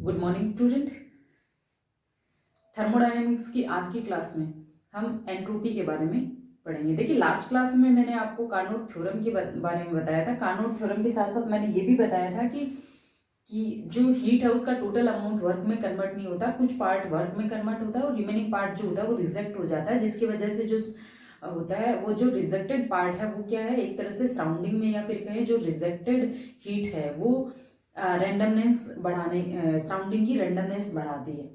Good morning student. Thermodynamics की आज की क्लास में हम एंट्रोपी के बारे में पढ़ेंगे। देखिए, लास्ट क्लास में मैंने आपको कार्नोट थ्योरम के बारे में बताया था। कार्नोट थ्योरम के साथ साथ मैंने ये भी बताया था कि जो हीट है उसका टोटल अमाउंट वर्क में कन्वर्ट नहीं होता, कुछ पार्ट वर्क में कन्वर्ट होता है और रिमेनिंग पार्ट जो होता है वो रिजेक्ट हो जाता है, जिसकी वजह से जो होता है वो जो रिजेक्टेड पार्ट है वो क्या है, एक तरह से सराउंडिंग में या फिर कहें जो रिजेक्टेड हीट है वो रैंडमनेस बढ़ाने, सराउंडिंग की रैंडमनेस बढ़ाती है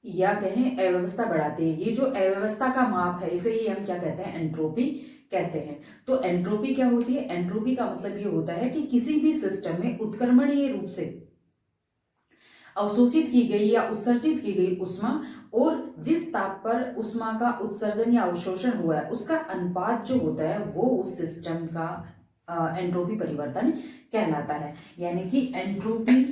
या कहें अव्यवस्था बढ़ाती है। ये जो अव्यवस्था का माप है इसे ही हम क्या कहते हैं, एंट्रोपी कहते हैं। तो एंट्रोपी क्या होती है? एंट्रोपी का मतलब ये होता है कि किसी भी सिस्टम में उत्क्रमणीय रूप से अवशोषित की गई या उत्सर्जित की गई उष्मा और जिस ताप पर उष्मा का उत्सर्जन या अवशोषण हुआ है उसका अनुपात जो होता है वो उस सिस्टम का एंट्रोपी परिवर्तन कहलाता है। यानी कि एंट्रोपी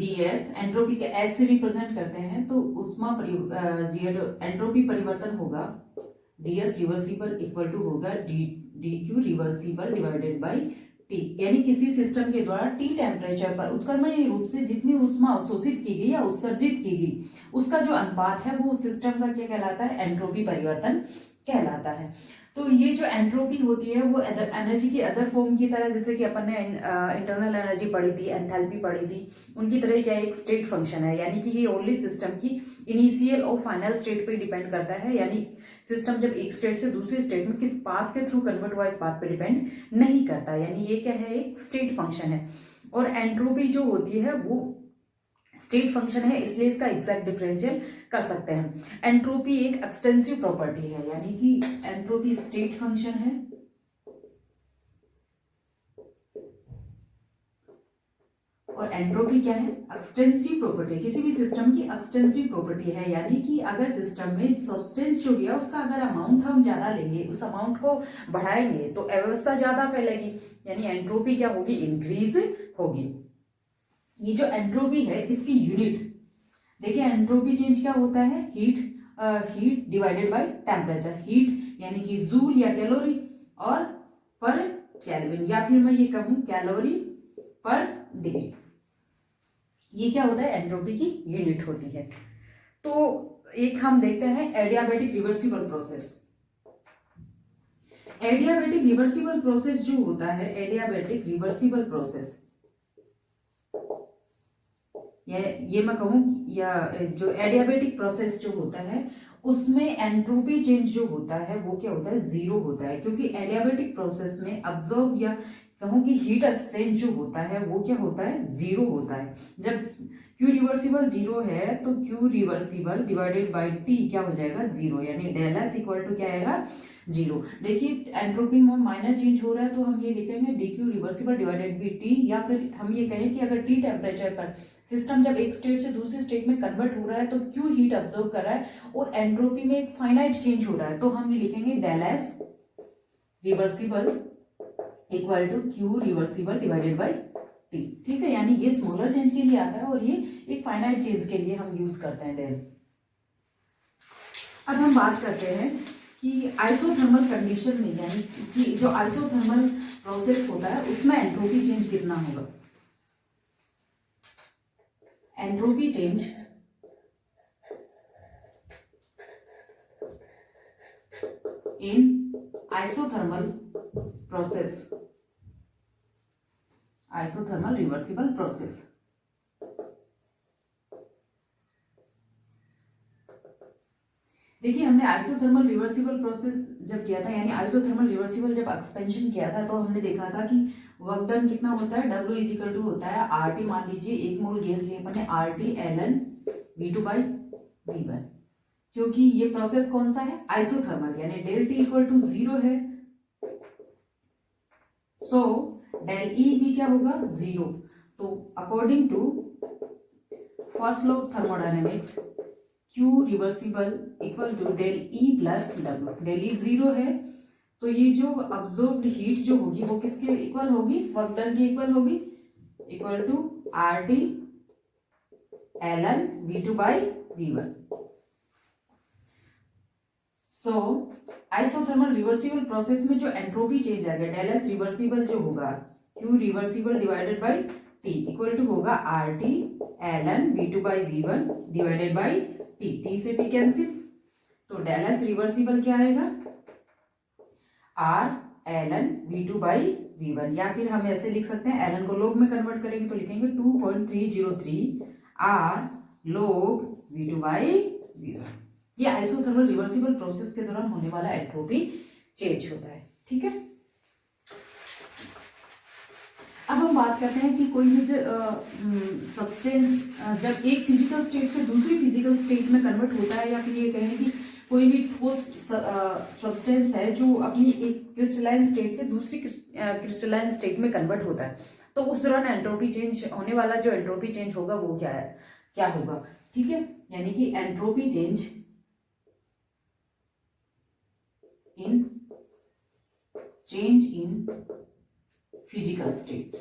ds एंट्रोपी के एस से रिप्रेजेंट करते हैं तो एंट्रोपी परिवर्तन होगा ds रिवर्सिबल इक्वल टू होगा dq reversible divided by t। यानी किसी सिस्टम के द्वारा t टेम्परेचर पर उत्क्रमणीय रूप से जितनी ऊष्मा अवशोषित की गई या उत्सर्जित की गई उसका जो अनुपात है वो उस सिस्टम का क्या कहलाता है, एंट्रोपी परिवर्तन कहलाता है। तो ये जो एंट्रोपी होती है वो एनर्जी की अदर फॉर्म की तरह, जैसे कि अपन ने इंटरनल एनर्जी पढ़ी थी, एंथैल्पी पढ़ी थी, उनकी तरह क्या एक स्टेट फंक्शन है। यानी कि ये ओनली सिस्टम की इनिशियल और फाइनल स्टेट पे डिपेंड करता है। यानी सिस्टम जब एक स्टेट से दूसरे स्टेट में किस पाथ के थ्रू कन्वर्ट हुआ इस बात पे डिपेंड नहीं करता। यानी ये क्या है, एक स्टेट फंक्शन है। और एंट्रोपी जो होती है वो स्टेट फंक्शन है, इसलिए इसका एग्जैक्ट डिफरेंशियल कर सकते हैं। एंट्रोपी एक एक्सटेंसिव प्रॉपर्टी है, यानी कि एंट्रोपी स्टेट फंक्शन है और एंट्रोपी क्या है, एक्सटेंसिव प्रॉपर्टी। किसी भी सिस्टम की एक्सटेंसिव प्रॉपर्टी है। यानी कि अगर सिस्टम में सब्सटेंस जो दिया उसका अगर अमाउंट हम ज्यादा लेंगे, उस अमाउंट को बढ़ाएंगे तो अव्यवस्था ज्यादा फैलेगी, यानी एंट्रोपी क्या होगी, इंक्रीज होगी। ये जो एंट्रोपी है इसकी यूनिट देखिए, एंट्रोपी चेंज क्या होता है, heat divided by temperature. Heat यानी कि जूल या कैलोरी और पर केल्विन, या फिर मैं ये कहूं कैलोरी पर डिग्री, ये क्या होता है, एंट्रोपी की यूनिट होती है। तो एक हम देखते हैं adiabatic reversible process. Adiabatic reversible process जो होता है, एडियाबैटिक रिवर्सिबल प्रोसेस ये मैं कहूं, या जो एडियाबैटिक प्रोसेस जो होता है उसमें एंट्रोपी चेंज जो होता है वो क्या होता है, जीरो होता है। क्योंकि एडियाबैटिक प्रोसेस में अब्जॉर्ब या कहूं कि हीट एक्सचेंज जो होता है वो क्या होता है, जीरो होता है। जब Q रिवर्सिबल जीरो है तो Q reversible divided by T क्या हो जाएगा, जीरो। यानी डेल एस इक्वल टू क्या आएगा, जीरो। देखिए, एंट्रोपी में माइनर चेंज हो रहा है तो हम ये लिखेंगे dq reversible divided by T, या फिर हम ये कहें कि अगर T टेम्परेचर पर सिस्टम जब एक स्टेट से दूसरे स्टेट में कन्वर्ट हो रहा है तो Q हीट अब्सॉर्ब कर रहा है और एंट्रोपी में एक फाइनाइट चेंज हो रहा है, तो हम ये लिखेंगे del S reversible equal to Q reversible divided by T। ठीक है, यानी ये स्मॉलर चेंज के लिए आता है और ये एक फाइनाइट चेंज के लिए हम यूज करते हैं डेल। अब हम बात करते हैं कि आइसोथर्मल कंडीशन में, यानी कि जो आइसोथर्मल प्रोसेस होता है उसमें एंट्रोपी चेंज कितना होगा। Entropy change in isothermal process, isothermal reversible process. देखिए, हमने आइसोथर्मल रिवर्सिबल प्रोसेस जब किया था, यानी आइसोथर्मल रिवर्सिबल जब एक्सपेंशन किया था तो हमने देखा था कि वर्क डन कितना होता है, W इजिकल टू होता है RT। मान लीजिए 1 मोल गैस लिए अपन ने, RT ln V2 by V1। क्योंकि ये प्रोसेस कौन सा है, आइसोथर्मल, यानी del T equal to zero है, सो डेल E भी क्या होगा, जीरो। तो according to first law of thermodynamics Q reversible equal to del E plus W। Del E zero है तो ये जो अब्सॉर्ब्ड हीट जो होगी वो किसके इक्वल होगी, वर्क डन के इक्वल होगी, equal to RT ln V2 by V1। So isothermal reversible process में जो एंट्रोपी चेंज आएगा, डेल एस रिवर्सिबल जो होगा, Q reversible divided by T equal to होगा R T L N V two by V one divided by T, T से T cancel, तो del S reversible क्या आएगा, R L N V two by V one, या फिर हम ऐसे लिख सकते हैं, एल एन को लोग में कन्वर्ट करेंगे तो लिखेंगे 2.303 R log V two by V one. ये आइसोथर्मल रिवर्सिबल प्रोसेस के दौरान होने वाला एंट्रोपी चेंज होता है। ठीक है, अब हम बात करते हैं कि कोई भी सब्सटेंस जब एक फिजिकल स्टेट से दूसरी फिजिकल स्टेट में कन्वर्ट होता है, या फिर ये कहें कि कोई भी ठोस सब्सटेंस है जो अपनी एक क्रिस्टलाइन स्टेट से दूसरी क्रिस्टलाइन स्टेट में कन्वर्ट होता है, तो उस दौरान एंट्रोपी चेंज होने वाला जो एंट्रोपी चेंज होगा वो क्या होगा। ठीक है, यानी कि entropy change in physical state.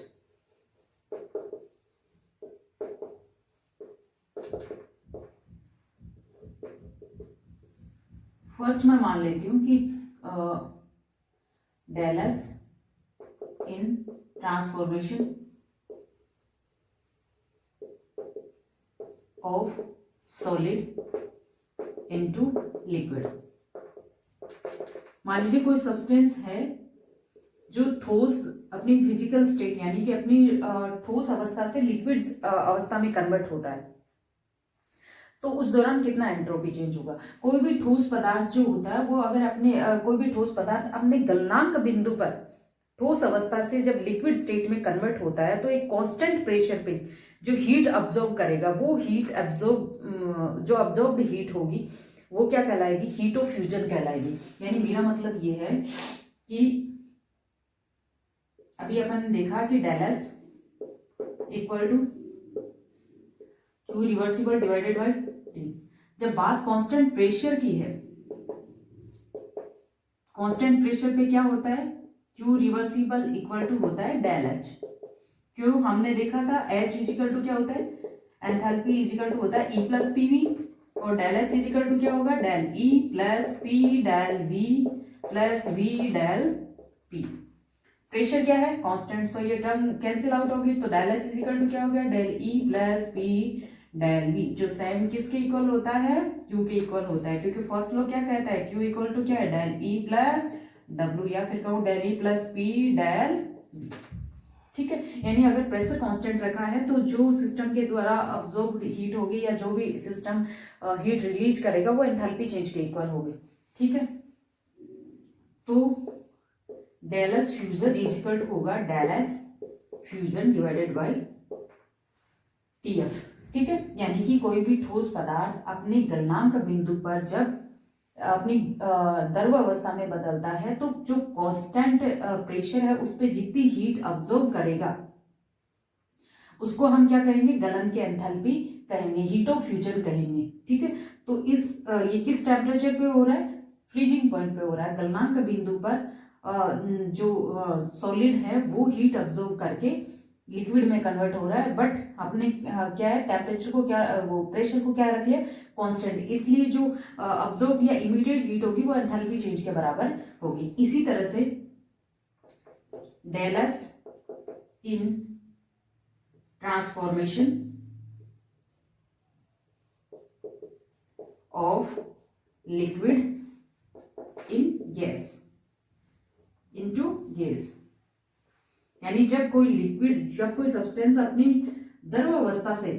First मैं मान लेती हूं कि del S in transformation of solid into liquid. मान लीजिए कोई सब्सटेंस है जो ठोस अपनी फिजिकल स्टेट यानी कि अपनी ठोस अवस्था से लिक्विड अवस्था में कन्वर्ट होता है, तो उस दौरान कितना एंट्रोपी चेंज होगा। कोई भी ठोस पदार्थ जो होता है वो अगर अपने कोई भी ठोस पदार्थ अपने गलनांक बिंदु पर ठोस अवस्था से जब लिक्विड स्टेट में कन्वर्ट होता है, तो एक कांस्टेंट प्रेशर पे जो हीट अब्जॉर्ब करेगा, वो हीट जो अब्जॉर्ब्ड हीट होगी वो क्या कहलाएगी, हीट ऑफ फ्यूजन कहलाएगी। यानी मेरा मतलब ये है कि अभी अपन ने देखा कि del S equal to Q reversible divided by T. जब बात कांस्टेंट प्रेशर की है, कांस्टेंट प्रेशर पे क्या होता है, क्यू रिवर्सिबल इक्वल टू होता है डेल एच। क्यों, हमने देखा था एच इजिकल टू क्या होता है, एंथैल्पी इजिकल टू होता है ई प्लस पी वी, और डेल एच इजिकल टू क्या होगा, del E plus P del V plus V del P. Pressure क्या है, कांस्टेंट, सो ये टर्म कैंसिल आउट होगी, तो डेल एच इजिकल टू क्या हो गया, del E plus P del V, जो सेम किसके इक्वल होता है, क्यू के इक्वल होता है, क्योंकि फर्स्ट लॉ क्या कहता है, क्यू इक्वल टू क्या है, डेल ई प्लस डब्ल्यू, या फिर कहूँ del E plus P del V. ठीक है, यानी अगर प्रेशर कांस्टेंट रखा है तो जो सिस्टम के द्वारा अब्जॉर्ब्ड हीट होगी या जो भी सिस्टम हीट रिलीज करेगा वो एंथैल्पी चेंज के इक्वल होगी। ठीक है, तो del S fusion equal to होगा del S fusion divided by T F. ठीक है, यानी कि कोई भी ठोस पदार्थ अपने गलनांक बिंदु पर जब अपनी द्रव अवस्था में बदलता है, तो जो कांस्टेंट प्रेशर है उस पर जितनी हीट अब्जॉर्ब करेगा उसको हम क्या कहेंगे, गलन की एंथैल्पी कहेंगे, हीट ऑफ फ्यूजन कहेंगे। ठीक है, तो ये किस टेम्परेचर पे हो रहा है, फ्रीजिंग पॉइंट पे हो रहा है। गलनांक बिंदु पर जो सॉलिड है वो हीट अब्जॉर्ब करके लिक्विड में कन्वर्ट हो रहा है, बट आपने क्या है, टेम्परेचर को क्या, वो प्रेशर को क्या रख लिया, कांस्टेंट, इसलिए जो अब्जॉर्ब या इमीडिएट हीट होगी वो एंथैल्पी चेंज के बराबर होगी। इसी तरह से del S in transformation of liquid in gas into gas, यानी जब कोई सब्सटेंस अपनी द्रव अवस्था से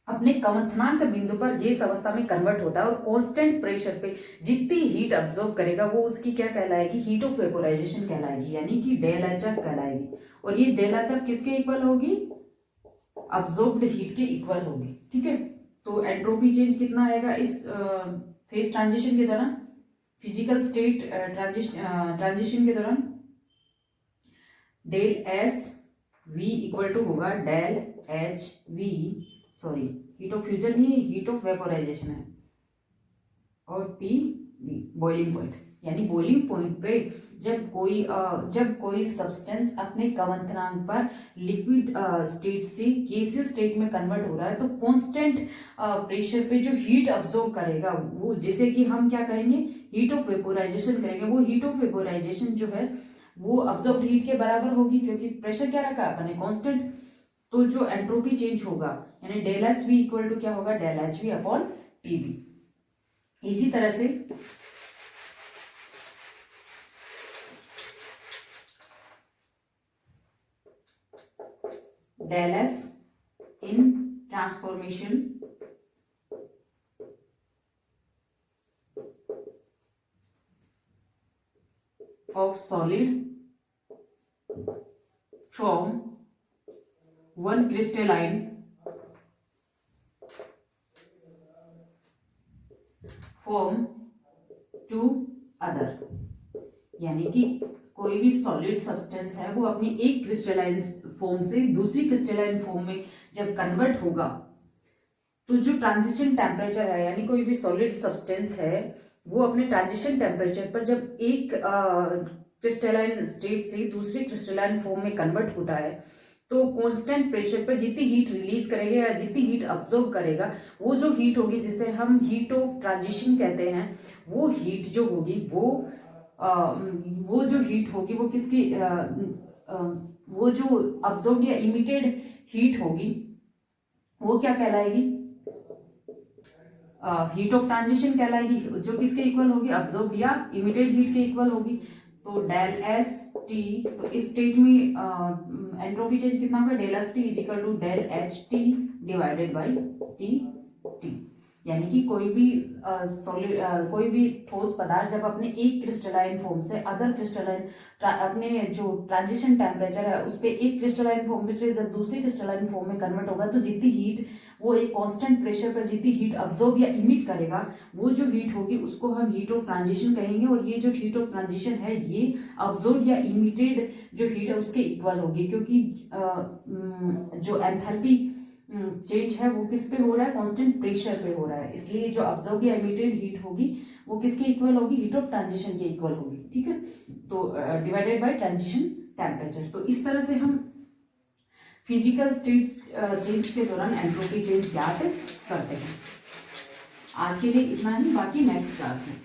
अपने क्वथनांक बिंदु पर गैस अवस्था में कन्वर्ट होता है और कांस्टेंट प्रेशर पे जितनी हीट अब्जॉर्ब करेगा वो उसकी क्या कहलाएगी, हीट ऑफ वेपोराइजेशन कहलाएगी, यानी कि डेल एच एफ कहलाएगी। और ये डेल एच एफ किसके इक्वल होगी, अब्जॉर्ब्ड हीट के इक्वल होगी। ठीक है, तो एंट्रोपी चेंज कितना आएगा इस फेज ट्रांजिशन के दौरान, फिजिकल स्टेट ट्रांजिशन के दौरान, del S V equal to होगा del H V, sorry heat of fusion नहीं, हीट ऑफ वेपोराइजेशन है, और टी वी बॉइलिंग पॉइंट। यानी बॉइलिंग पॉइंट पे जब कोई सब्सटेंस अपने क्वथनांक पर लिक्विड स्टेट से गैसियस स्टेट में कन्वर्ट हो रहा है तो कांस्टेंट प्रेशर पे जो हीट अब्सॉर्ब करेगा वो, जैसे कि हम क्या करेंगे, हीट ऑफ वेपोराइजेशन करेंगे, वो हीट ऑफ वेपोराइजेशन जो है वो अब्सॉर्ब्ड हीट के बराबर होगी, क्योंकि प्रेशर क्या रखा है अपने कांस्टेंट। तो जो एंट्रोपी चेंज होगा यानी del S V equal to क्या होगा, del H V upon T B. इसी तरह से del S in transformation of solid from one crystalline form to other, यानी कि कोई भी सॉलिड सब्सटेंस है वो अपनी एक क्रिस्टलाइन फॉर्म से दूसरी क्रिस्टलाइन फॉर्म में जब कन्वर्ट होगा तो जो ट्रांजिशन टेम्परेचर है, यानी कोई भी सॉलिड सब्सटेंस है वो अपने ट्रांजिशन टेम्परेचर पर जब एक क्रिस्टलाइन स्टेट से दूसरे क्रिस्टलाइन फॉर्म में कन्वर्ट होता है तो कांस्टेंट प्रेशर पर जितनी हीट रिलीज करेगा या जितनी हीट अब्सॉर्ब करेगा वो जो हीट होगी जिसे हम हीट ऑफ ट्रांजिशन कहते हैं, वो हीट जो होगी वो जो हीट होगी वो किसकी वो जो अब्सॉर्ब्ड या इमिटेड हीट होगी वो क्या कहलाएगी, हीट ऑफ ट्रांजिशन कहलाएगी, जो किसके इक्वल होगी, अब्सॉर्ब्ड या इमिटेड हीट के इक्वल होगी। तो डेल एस टी, तो इस स्टेट में एंट्रोपी चेंज कितना होगा, del S T is equal to del H T divided by T T, यानी कि कोई भी ठोस पदार्थ जब अपने एक क्रिस्टलाइन फॉर्म से अदर क्रिस्टलाइन अपने जो ट्रांजिशन टेम्परेचर है उस पे एक क्रिस्टलाइन फॉर्म से जब दूसरे क्रिस्टलाइन फॉर्म में कन्वर्ट होगा तो जितनी हीट वो एक कांस्टेंट प्रेशर पर जितनी हीट अब्सॉर्ब या इमिट करेगा वो जो हीट होगी उसको हम हीट ऑफ ट्रांजिशन कहेंगे। और ये जो हीट ऑफ ट्रांजिशन है ये अब्सॉर्ब या इमिटेड जो हीट है उसके इक्वल होगी, क्योंकि जो एंथैल्पी चेंज है वो किस पे हो रहा है, कांस्टेंट प्रेशर पे हो रहा है, इसलिए जो अब्सॉर्ब या इमिटेड हीट होगी वो किसके इक्वल होगी, हीट ऑफ ट्रांजिशन के इक्वल होगी। ठीक है, तो डिवाइडेड बाय ट्रांजिशन टेम्परेचर। तो इस तरह से हम फिजिकल स्टेट चेंज के दौरान एंट्रोपी चेंज ज्ञात करते हैं। आज के लिए इतना ही, बाकी नेक्स्ट क्लास है।